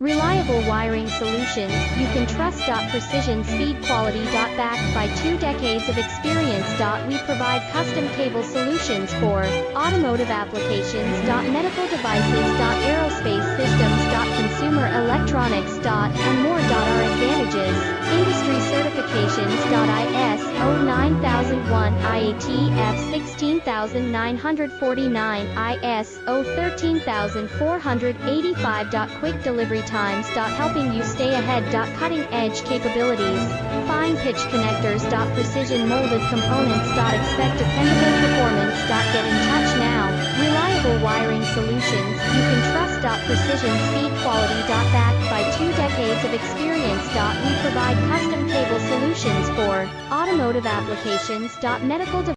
Reliable wiring solutions you can trust. Precision speed quality. Backed by 2 decades of experience. We provide custom cable solutions for automotive applications. Medical devices. Aerospace systems. Consumer electronics. And more. Our advantages: industry certifications. ISO 9001, IATF 16949, ISO 13485. Quick delivery times. Helping you stay ahead. Cutting edge capabilities. Fine pitch connectors. Precision molded components. Expect dependable performance. Get in touch now. Reliable wiring solutions you can trust. Precision speed quality. Backed by 2 decades of experience. We provide custom cable solutions for automotive applications. Medical devices.